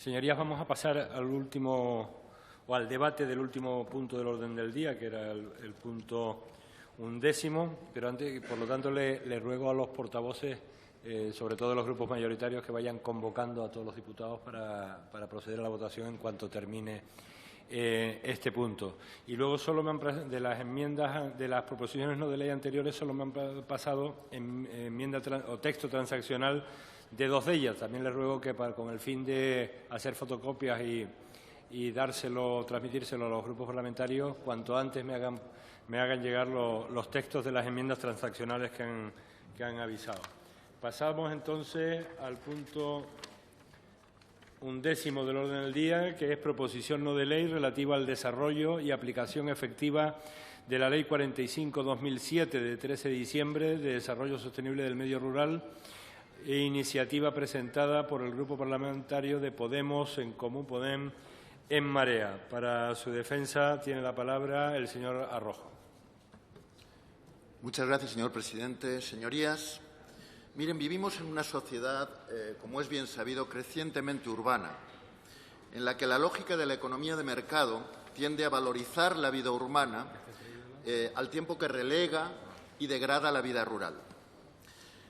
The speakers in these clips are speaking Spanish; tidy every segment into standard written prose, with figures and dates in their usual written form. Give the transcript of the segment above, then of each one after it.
Señorías, vamos a pasar al último o al debate del último punto del orden del día, que era el punto 11, pero antes, por lo tanto, le ruego a los portavoces, sobre todo los grupos mayoritarios, que vayan convocando a todos los diputados para proceder a la votación en cuanto termine este punto. Y luego solo me han, de las enmiendas, de las proposiciones no de ley anteriores, solo me han pasado enmienda o texto transaccional de 2 de ellas. También les ruego que con el fin de hacer fotocopias y transmitírselo a los grupos parlamentarios, cuanto antes me hagan llegar los textos de las enmiendas transaccionales que han avisado. Pasamos entonces al punto 11 del orden del día, que es proposición no de ley relativa al desarrollo y aplicación efectiva de la Ley 45/2007 de 13 de diciembre de Desarrollo Sostenible del Medio Rural, e iniciativa presentada por el Grupo Parlamentario de Podemos, En Comú Podem, En Marea. Para su defensa tiene la palabra el señor Arrojo. Muchas gracias, señor presidente. Señorías, miren, vivimos en una sociedad, como es bien sabido, crecientemente urbana, en la que la lógica de la economía de mercado tiende a valorizar la vida urbana al tiempo que relega y degrada la vida rural.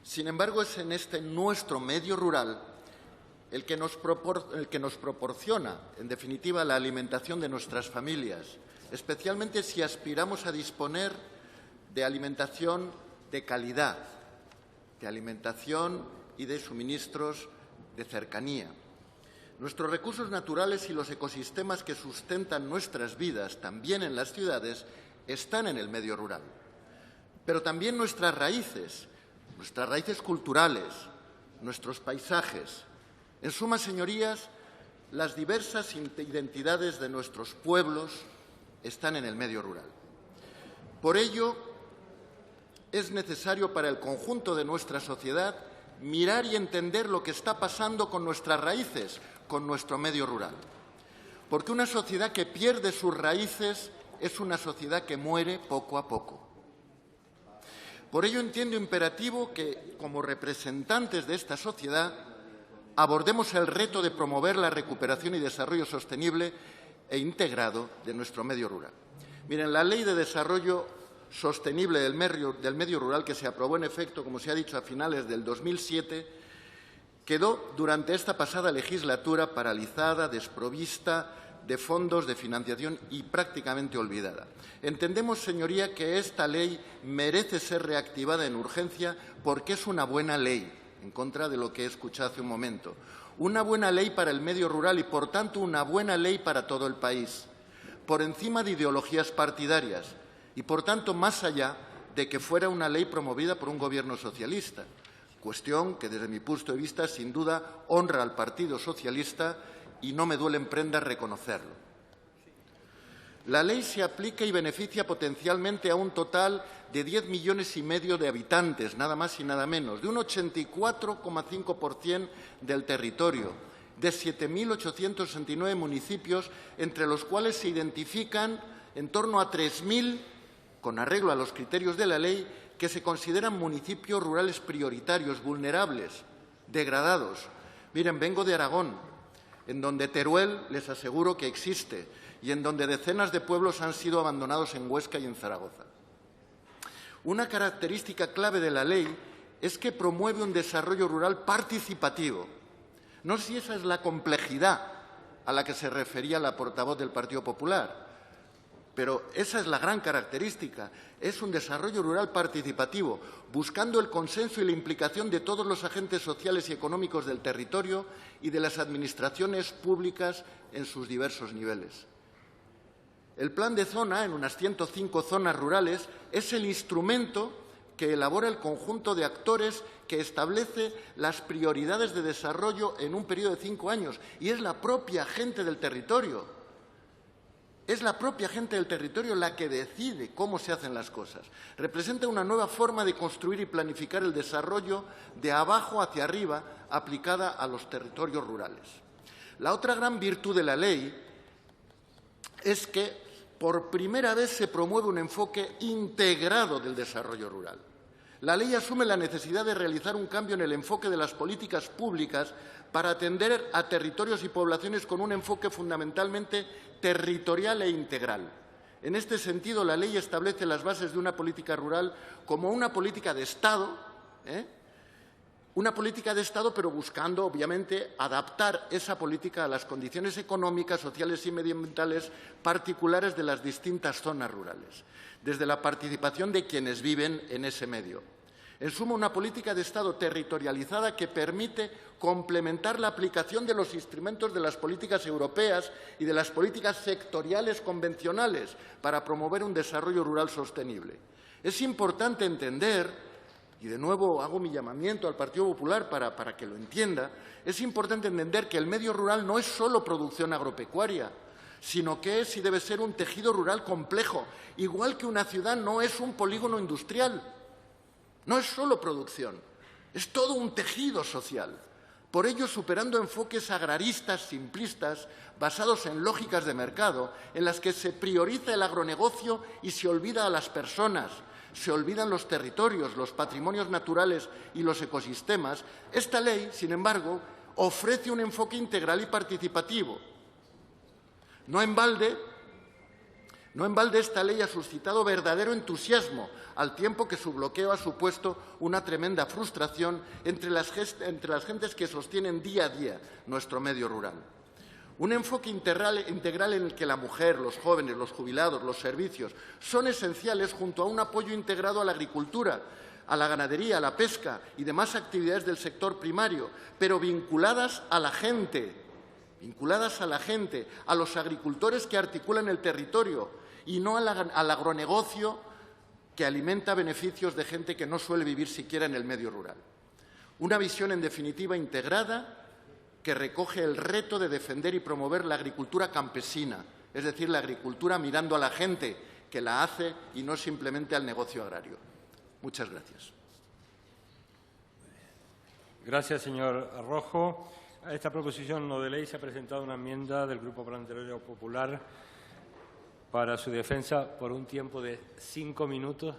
Sin embargo, es en este nuestro medio rural el que nos proporciona, en definitiva, la alimentación de nuestras familias, especialmente si aspiramos a disponer de alimentación de calidad, de alimentación y de suministros de cercanía. Nuestros recursos naturales y los ecosistemas que sustentan nuestras vidas, también en las ciudades, están en el medio rural. Pero también nuestras raíces culturales, nuestros paisajes. En suma, señorías, las diversas identidades de nuestros pueblos están en el medio rural. Por ello, es necesario para el conjunto de nuestra sociedad mirar y entender lo que está pasando con nuestras raíces, con nuestro medio rural. Porque una sociedad que pierde sus raíces es una sociedad que muere poco a poco. Por ello entiendo imperativo que, como representantes de esta sociedad, abordemos el reto de promover la recuperación y desarrollo sostenible e integrado de nuestro medio rural. Miren, la Ley de Desarrollo Sostenible del Medio Rural, que se aprobó en efecto, como se ha dicho, a finales del 2007, quedó durante esta pasada legislatura paralizada, desprovista de fondos de financiación y prácticamente olvidada. Entendemos, señoría, que esta ley merece ser reactivada en urgencia porque es una buena ley, en contra de lo que he escuchado hace un momento. Una buena ley para el medio rural y, por tanto, una buena ley para todo el país, por encima de ideologías partidarias y, por tanto, más allá de que fuera una ley promovida por un gobierno socialista, cuestión que, desde mi punto de vista, sin duda honra al Partido Socialista y no me duele en prenda reconocerlo. La ley se aplica y beneficia potencialmente a un total de 10,5 millones de habitantes, nada más y nada menos, de un 84,5% del territorio, de 7.869 municipios, entre los cuales se identifican en torno a 3.000, con arreglo a los criterios de la ley, que se consideran municipios rurales prioritarios, vulnerables, degradados. Miren, vengo de Aragón, en donde Teruel les aseguro que existe y en donde decenas de pueblos han sido abandonados en Huesca y en Zaragoza. Una característica clave de la ley es que promueve un desarrollo rural participativo. No sé si esa es la complejidad a la que se refería la portavoz del Partido Popular, pero esa es la gran característica. Es un desarrollo rural participativo, buscando el consenso y la implicación de todos los agentes sociales y económicos del territorio y de las administraciones públicas en sus diversos niveles. El plan de zona, en unas 105 zonas rurales, es el instrumento que elabora el conjunto de actores que establece las prioridades de desarrollo en un periodo de 5 años, y es la propia gente del territorio. Es la propia gente del territorio la que decide cómo se hacen las cosas. Representa una nueva forma de construir y planificar el desarrollo de abajo hacia arriba, aplicada a los territorios rurales. La otra gran virtud de la ley es que por primera vez se promueve un enfoque integrado del desarrollo rural. La ley asume la necesidad de realizar un cambio en el enfoque de las políticas públicas para atender a territorios y poblaciones con un enfoque fundamentalmente territorial e integral. En este sentido, la ley establece las bases de una política rural como una política de Estado, pero buscando, obviamente, adaptar esa política a las condiciones económicas, sociales y medioambientales particulares de las distintas zonas rurales, desde la participación de quienes viven en ese medio. En suma, una política de Estado territorializada que permite complementar la aplicación de los instrumentos de las políticas europeas y de las políticas sectoriales convencionales para promover un desarrollo rural sostenible. Es importante entender, y de nuevo hago mi llamamiento al Partido Popular para que lo entienda, es importante entender que el medio rural no es solo producción agropecuaria, sino que es y debe ser un tejido rural complejo, igual que una ciudad no es un polígono industrial. No es solo producción, es todo un tejido social. Por ello, superando enfoques agraristas simplistas basados en lógicas de mercado, en las que se prioriza el agronegocio y se olvida a las personas, se olvidan los territorios, los patrimonios naturales y los ecosistemas, esta ley, sin embargo, ofrece un enfoque integral y participativo. No en balde, esta ley ha suscitado verdadero entusiasmo, al tiempo que su bloqueo ha supuesto una tremenda frustración entre las gentes que sostienen día a día nuestro medio rural. Un enfoque integral en el que la mujer, los jóvenes, los jubilados, los servicios son esenciales junto a un apoyo integrado a la agricultura, a la ganadería, a la pesca y demás actividades del sector primario, pero vinculadas a la gente, a los agricultores que articulan el territorio y no al agronegocio que alimenta beneficios de gente que no suele vivir siquiera en el medio rural. Una visión, en definitiva, integrada que recoge el reto de defender y promover la agricultura campesina, es decir, la agricultura mirando a la gente que la hace y no simplemente al negocio agrario. Muchas gracias. Gracias, señor Rojo. A esta proposición no de ley se ha presentado una enmienda del Grupo Parlamentario Popular. Para su defensa, por un tiempo de 5 minutos,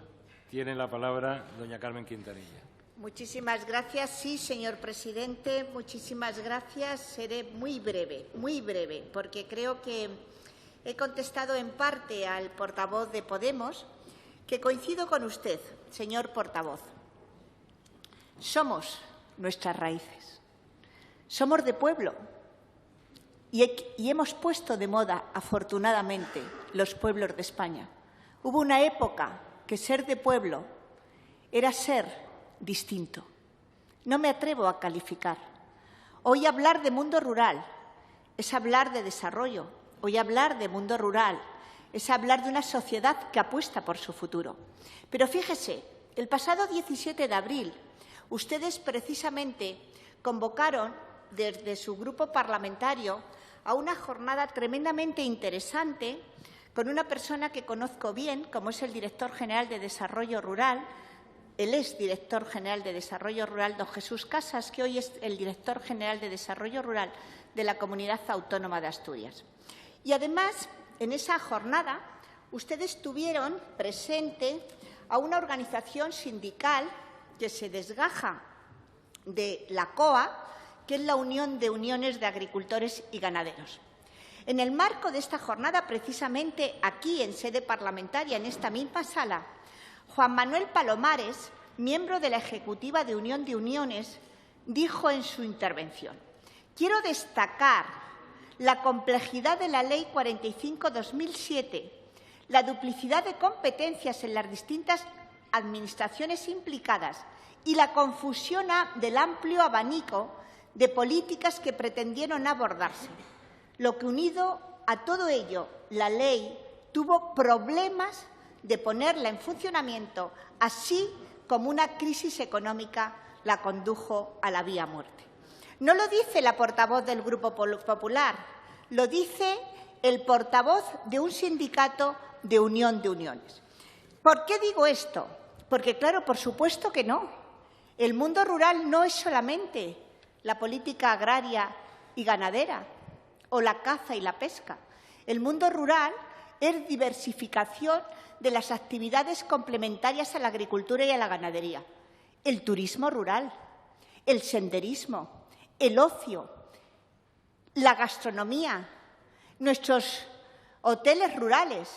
tiene la palabra doña Carmen Quintanilla. Muchísimas gracias. Sí, señor presidente, muchísimas gracias. Seré muy breve, porque creo que he contestado en parte al portavoz de Podemos, que coincido con usted, señor portavoz. Somos nuestras raíces, somos de pueblo y hemos puesto de moda, afortunadamente, los pueblos de España. Hubo una época que ser de pueblo era ser distinto. No me atrevo a calificar. Hoy hablar de mundo rural es hablar de desarrollo. Hoy hablar de mundo rural es hablar de una sociedad que apuesta por su futuro. Pero fíjese, el pasado 17 de abril, ustedes precisamente convocaron desde su grupo parlamentario a una jornada tremendamente interesante con una persona que conozco bien, como es el director general de Desarrollo Rural, el exdirector general de Desarrollo Rural, don Jesús Casas, que hoy es el director general de Desarrollo Rural de la Comunidad Autónoma de Asturias. Y además, en esa jornada, ustedes tuvieron presente a una organización sindical que se desgaja de la COA, que es la Unión de Uniones de Agricultores y Ganaderos. En el marco de esta jornada, precisamente aquí en sede parlamentaria, en esta misma sala, Juan Manuel Palomares, miembro de la Ejecutiva de Unión de Uniones, dijo en su intervención: quiero destacar la complejidad de la Ley 45/2007, la duplicidad de competencias en las distintas administraciones implicadas y la confusión del amplio abanico de políticas que pretendieron abordarse. Lo que, unido a todo ello, la ley tuvo problemas de ponerla en funcionamiento, así como una crisis económica la condujo a la vía muerte. No lo dice la portavoz del Grupo Popular, lo dice el portavoz de un sindicato de Unión de Uniones. ¿Por qué digo esto? Porque, claro, por supuesto que no. El mundo rural no es solamente la política agraria y ganadera o la caza y la pesca. El mundo rural es diversificación de las actividades complementarias a la agricultura y a la ganadería. El turismo rural, el senderismo, el ocio, la gastronomía, nuestros hoteles rurales.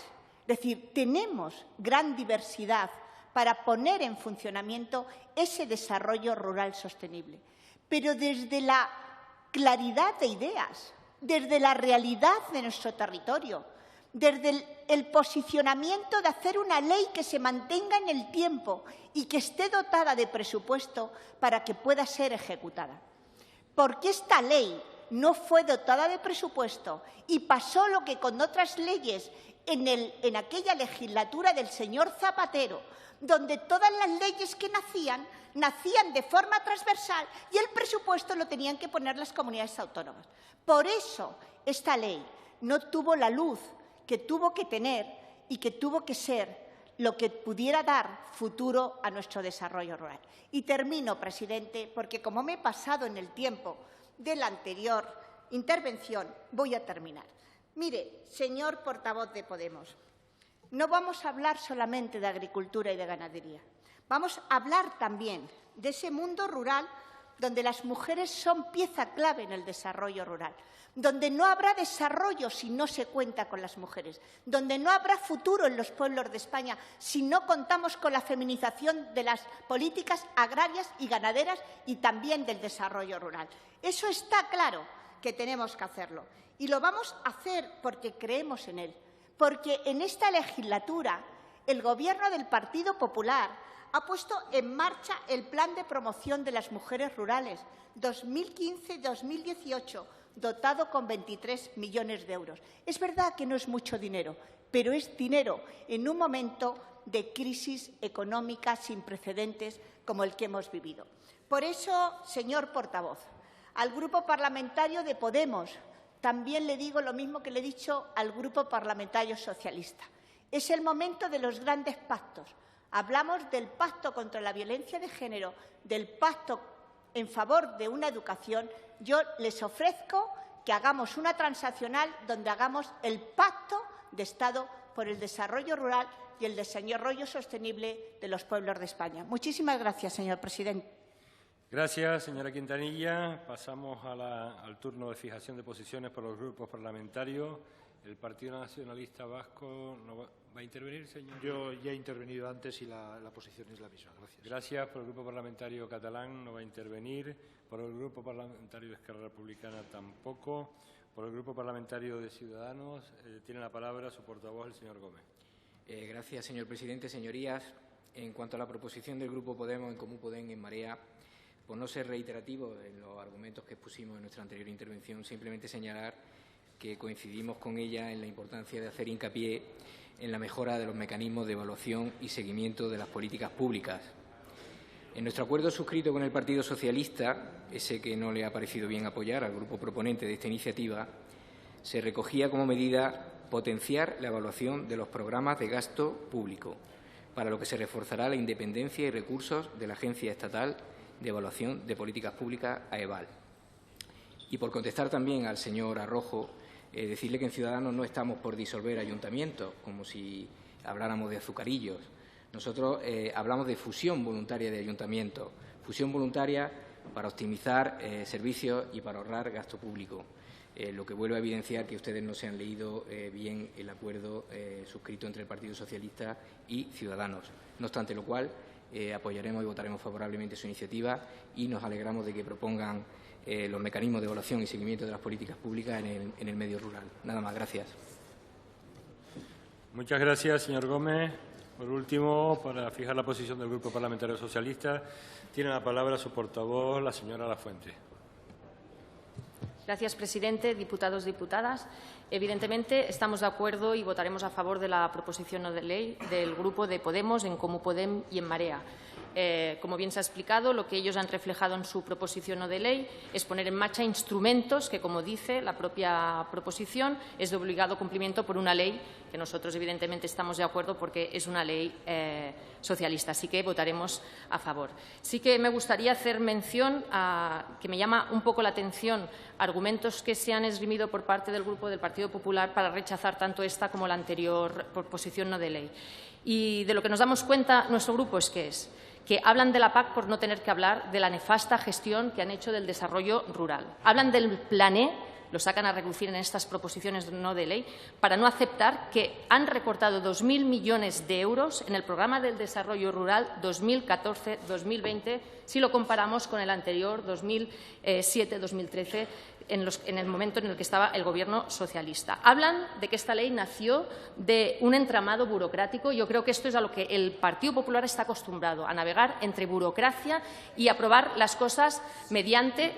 Es decir, tenemos gran diversidad para poner en funcionamiento ese desarrollo rural sostenible, pero desde la claridad de ideas, desde la realidad de nuestro territorio, desde el posicionamiento de hacer una ley que se mantenga en el tiempo y que esté dotada de presupuesto para que pueda ser ejecutada. Porque esta ley no fue dotada de presupuesto y pasó lo que con otras leyes en aquella legislatura del señor Zapatero, donde todas las leyes que nacían de forma transversal y el presupuesto lo tenían que poner las comunidades autónomas. Por eso esta ley no tuvo la luz que tuvo que tener y que tuvo que ser lo que pudiera dar futuro a nuestro desarrollo rural. Y termino, presidente, porque como me he pasado en el tiempo de la anterior intervención, voy a terminar. Mire, señor portavoz de Podemos, no vamos a hablar solamente de agricultura y de ganadería. Vamos a hablar también de ese mundo rural donde las mujeres son pieza clave en el desarrollo rural, donde no habrá desarrollo si no se cuenta con las mujeres, donde no habrá futuro en los pueblos de España si no contamos con la feminización de las políticas agrarias y ganaderas y también del desarrollo rural. Eso está claro que tenemos que hacerlo y lo vamos a hacer porque creemos en él, porque en esta legislatura el Gobierno del Partido Popular ha puesto en marcha el Plan de Promoción de las Mujeres Rurales 2015-2018, dotado con 23 millones de euros. Es verdad que no es mucho dinero, pero es dinero en un momento de crisis económica sin precedentes como el que hemos vivido. Por eso, señor portavoz, al Grupo Parlamentario de Podemos también le digo lo mismo que le he dicho al Grupo Parlamentario Socialista. Es el momento de los grandes pactos. Hablamos del pacto contra la violencia de género, del pacto en favor de una educación. Yo les ofrezco que hagamos una transaccional donde hagamos el pacto de Estado por el desarrollo rural y el desarrollo sostenible de los pueblos de España. Muchísimas gracias, señor presidente. Gracias, señora Quintanilla. Pasamos al turno de fijación de posiciones por los grupos parlamentarios. ¿El Partido Nacionalista Vasco no va a intervenir, señor? Yo ya he intervenido antes y la posición es la misma. Gracias. Gracias. Por el Grupo Parlamentario Catalán no va a intervenir. Por el Grupo Parlamentario de Esquerra Republicana tampoco. Por el Grupo Parlamentario de Ciudadanos tiene la palabra su portavoz, el señor Gómez. Gracias, señor presidente. Señorías, en cuanto a la proposición del Grupo Podemos, en Comú Podem, en Marea, por no ser reiterativo en los argumentos que expusimos en nuestra anterior intervención, simplemente señalar que coincidimos con ella en la importancia de hacer hincapié en la mejora de los mecanismos de evaluación y seguimiento de las políticas públicas. En nuestro acuerdo suscrito con el Partido Socialista, ese que no le ha parecido bien apoyar al grupo proponente de esta iniciativa, se recogía como medida potenciar la evaluación de los programas de gasto público, para lo que se reforzará la independencia y recursos de la Agencia Estatal de Evaluación de Políticas Públicas, AEVAL. Y por contestar también al señor Arrojo, decirle que en Ciudadanos no estamos por disolver ayuntamientos, como si habláramos de azucarillos. Nosotros hablamos de fusión voluntaria de ayuntamientos, fusión voluntaria para optimizar servicios y para ahorrar gasto público, lo que vuelve a evidenciar que ustedes no se han leído bien el acuerdo suscrito entre el Partido Socialista y Ciudadanos. No obstante lo cual, apoyaremos y votaremos favorablemente su iniciativa y nos alegramos de que propongan los mecanismos de evaluación y seguimiento de las políticas públicas en el medio rural. Nada más. Gracias. Muchas gracias, señor Gómez. Por último, para fijar la posición del Grupo Parlamentario Socialista, tiene la palabra su portavoz, la señora Lafuente. Gracias, presidente. Diputados, diputadas. Evidentemente, estamos de acuerdo y votaremos a favor de la proposición no de ley del Grupo de Podemos, en Comú Podem y en Marea. como bien se ha explicado, lo que ellos han reflejado en su proposición no de ley es poner en marcha instrumentos que, como dice la propia proposición, es de obligado cumplimiento por una ley que nosotros, evidentemente, estamos de acuerdo porque es una ley socialista. Así que votaremos a favor. Sí que me gustaría hacer mención a que me llama un poco la atención argumentos que se han esgrimido por parte del Grupo del Partido Popular para rechazar tanto esta como la anterior proposición no de ley. Y de lo que nos damos cuenta nuestro Grupo es que hablan de la PAC por no tener que hablar de la nefasta gestión que han hecho del desarrollo rural. Hablan del Plan E, lo sacan a relucir en estas proposiciones no de ley, para no aceptar que han recortado 2.000 millones de euros en el Programa del Desarrollo Rural 2014-2020, si lo comparamos con el anterior 2007-2013, en el momento en el que estaba el Gobierno socialista. Hablan de que esta ley nació de un entramado burocrático. Yo creo que esto es a lo que el Partido Popular está acostumbrado, a navegar entre burocracia y aprobar las cosas mediante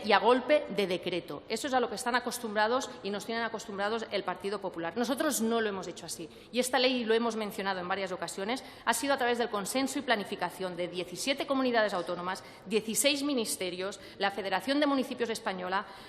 y a golpe de decreto. Eso es a lo que están acostumbrados y nos tienen acostumbrados el Partido Popular. Nosotros no lo hemos hecho así. Y esta ley, lo hemos mencionado en varias ocasiones, ha sido a través del consenso y planificación de 17 comunidades autónomas, 16 ministerios, la Federación de Municipios Española,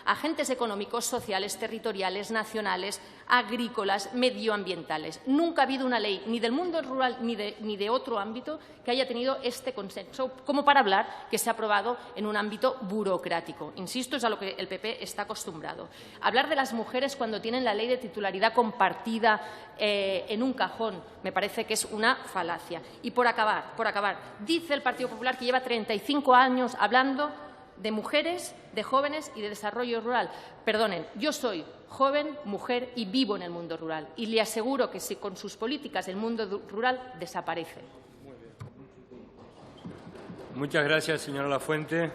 agentes económicos, sociales, territoriales, nacionales, agrícolas, medioambientales. Nunca ha habido una ley, ni del mundo rural ni de otro ámbito, que haya tenido este consenso, como para hablar que se ha aprobado en un ámbito burocrático. Insisto, es a lo que el PP está acostumbrado. Hablar de las mujeres cuando tienen la ley de titularidad compartida en un cajón me parece que es una falacia. Y por acabar, dice el Partido Popular que lleva 35 años hablando de mujeres, de jóvenes y de desarrollo rural. Perdonen, yo soy joven, mujer y vivo en el mundo rural. Y le aseguro que si con sus políticas el mundo rural desaparece. Muchas gracias, señora Lafuente.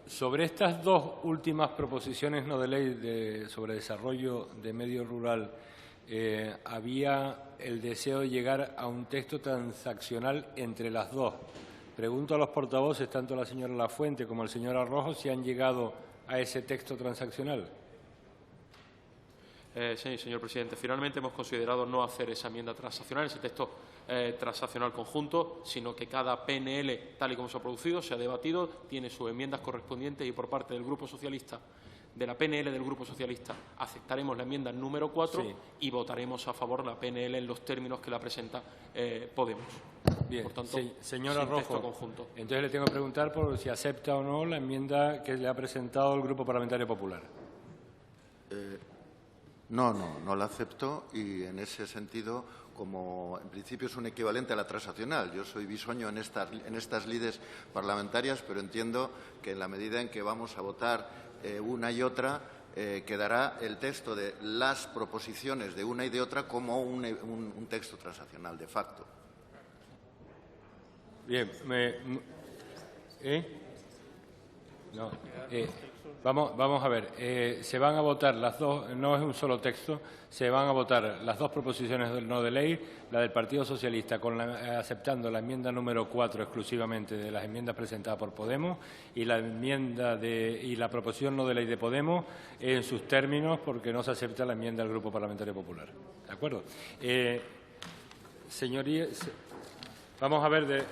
Sobre estas dos últimas proposiciones no de ley sobre desarrollo de medio rural, había el deseo de llegar a un texto transaccional entre las dos. Pregunto a los portavoces, tanto a la señora Lafuente como al señor Arrojo, si han llegado a ese texto transaccional. Sí, señor presidente. Finalmente hemos considerado no hacer esa enmienda transaccional, ese texto transaccional conjunto, sino que cada PNL, tal y como se ha producido, se ha debatido, tiene sus enmiendas correspondientes y por parte del Grupo Socialista, de la PNL del Grupo Socialista, aceptaremos la enmienda número 4 sí, y votaremos a favor de la PNL en los términos que la presenta Podemos. Bien, por tanto, sí, señora Rojo, conjunto. Entonces le tengo que preguntar por si acepta o no la enmienda que le ha presentado el Grupo Parlamentario Popular. No la acepto y en ese sentido, como en principio es un equivalente a la transaccional, yo soy bisoño en estas lides parlamentarias, pero entiendo que en la medida en que vamos a votar una y otra, quedará el texto de las proposiciones de una y de otra como un texto transaccional de facto. Bien, vamos a ver. Se van a votar las dos, no es un solo texto, se van a votar las dos proposiciones no de ley, la del Partido Socialista aceptando la enmienda número 4 exclusivamente de las enmiendas presentadas por Podemos y la proposición no de ley de Podemos en sus términos porque no se acepta la enmienda del Grupo Parlamentario Popular. ¿De acuerdo? Señorías, vamos a ver